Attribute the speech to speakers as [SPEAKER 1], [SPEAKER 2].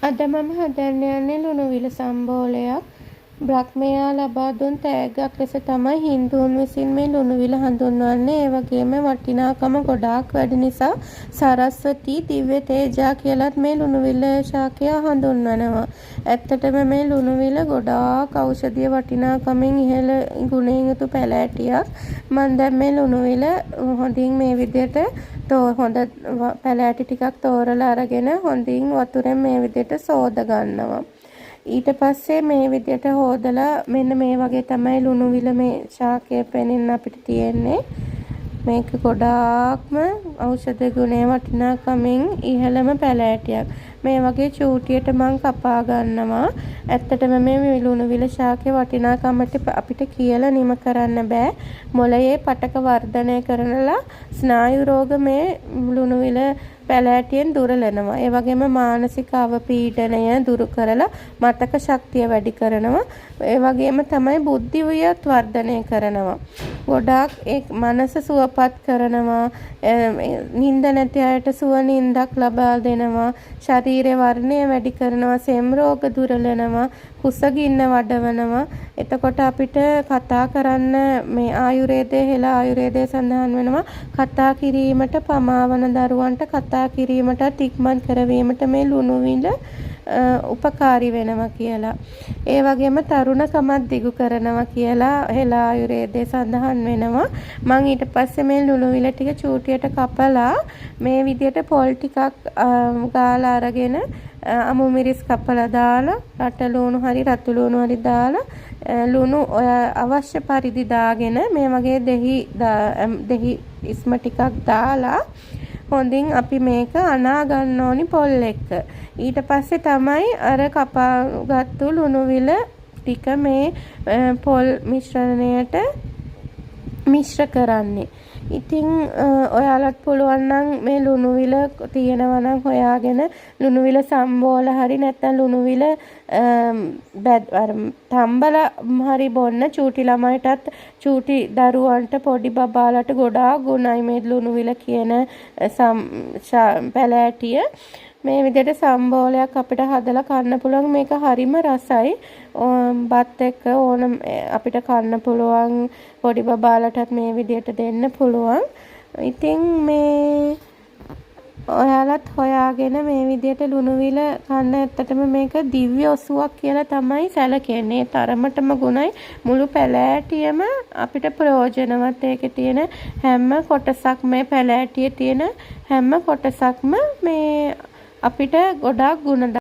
[SPEAKER 1] අද මම හදන්න යන්නේ ලුණුවිල සම්බෝලයක්. බ්‍රහ්මයා ලබා දුන් තෑග්ගක් ලෙස තමයි හින්දුන් විසින් මේ ලුණුවිල හඳුන්වන්නේ. ඒ වගේම වටිනාකම ගොඩාක් වැඩි නිසා සරස්වතී දිව්‍ය තේජා කියලත් මේ ලුණුවිල ශාකය හඳුන්වනවා. ඇත්තටම මේ ලුණුවිල ගොඩාක් ඖෂධීය වටිනාකමින් ඉහළ ගුණයෙන් යුතු පැලෑටියක්. මම දැන් මේ ලුණුවිල හොඳින් මේ විදිහට හොඳ පැලෑටි ටිකක් තෝරලා අරගෙන හොඳින් වතුරෙන් මේ විදිහට සෝද ගන්නවා. ඊට පස්සේ මේ විදිහට හොදලා මෙන්න මේ වගේ තමයි ලුණුවිල මේ ශාකය පෙනෙන්න අපිට තියෙන්නේ. මේක ගොඩාක්ම ඖෂධ ගුණේ වටිනාකමින් ඉහළම පැලෑටියක්. මේ වගේ චූටියට මම කපා ගන්නවා. ඇත්තටම මේ ලුණුවිල ශාකයේ වටිනාකමට අපිට කියලා නිම කරන්න බෑ. මොළයේ පටක වර්ධනය කරනලා ස්නායු රෝග මේ ලුණුවිල පැලෑටියෙන් දුරලනවා. ඒ වගේම මානසික අවපීඩනය දුරු කරලා මතක ශක්තිය වැඩි කරනවා. ඒ වගේම තමයි බුද්ධි වියත් වර්ධනය කරනවා. ගොඩාක් ඒ මනස සුවපත් කරනවා. නිින්ද නැති අයට සුව නිින්දක් ලබා දෙනවා. ශරීරයේ වර්ණය වැඩි කරනවා. සෙම් රෝග දුරලනවා. කුසගින්න වඩවනවා. එතකොට අපිට කතා කරන්න මේ ආයුර්වේදයේ හෙලා ආයුර්වේදයේ සඳහන් වෙනවා කතා කිරීමට පමාවන දරුවන්ට කතා කිරීමටත් ඉක්මන් කරවීමට මේ ලුණුවිල උපකාරී වෙනවා කියලා. ඒ වගේම තරුණකමත් දිගු කරනවා කියලා හෙලා ආයුර්වේදයේ සඳහන් වෙනවා. මම ඊට පස්සේ මේ ලුණුවිල ටික චූටියට කපලා මේ විදියට පොල් ටිකක් ගාලා අරගෙන අමු මිරිස් කපලා දාලා රට ලුණු හරි රතු ලුණු හරි දාලා ලුණු ඔය අවශ්‍ය පරිදි දාගෙන මේ වගේ දෙහි ඉස්ම ටිකක් දාලා හොඳින් අපි මේක අනා ගන්න ඕනි පොල් එක්ක. ඊට පස්සේ තමයි අර කපාගත්තු ලුණුවිල ටික මේ පොල් මිශ්‍රණයට මිශ්‍ර කරන්නේ. ඉතින් ඔයාලට පුළුවන් නම් මේ ලුණුවිල තියෙනවා නම් හොයාගෙන ලුණුවිල සම්බෝල හරි නැත්නම් ලුණුවිල තම්බල හරි බොන්න චූටි ළමයිටත් චූටි දරුවන්ට පොඩි බබාලට ගොඩාක් ගුණයි මේ ලුණුවිල කියන පැලෑටිය. මේ විදිහට සම්බෝලයක් අපිට හදලා කන්න පුළුවන්. මේක හරිම රසයි. බත් එක්ක ඕන අපිට කන්න පුළුවන්. පොඩි බබාලටත් මේ විදිහට දෙන්න පුළුවන්. ඉතින් මේ ඔයාලත් හොයාගෙන මේ විදිහට ලුණුවිල කන්න. ඇත්තටම මේක දිව්‍ය ඔසුවක් කියලා තමයි සැලකෙන්නේ. තරමටම ගුණයි. මුළු පැලෑටියම අපිට ප්‍රයෝජනවත්. ඒකේ තියෙන හැම කොටසක් මේ පැලෑටියේ තියෙන හැම කොටසක්ම මේ අපිට ගොඩාක් ගුණ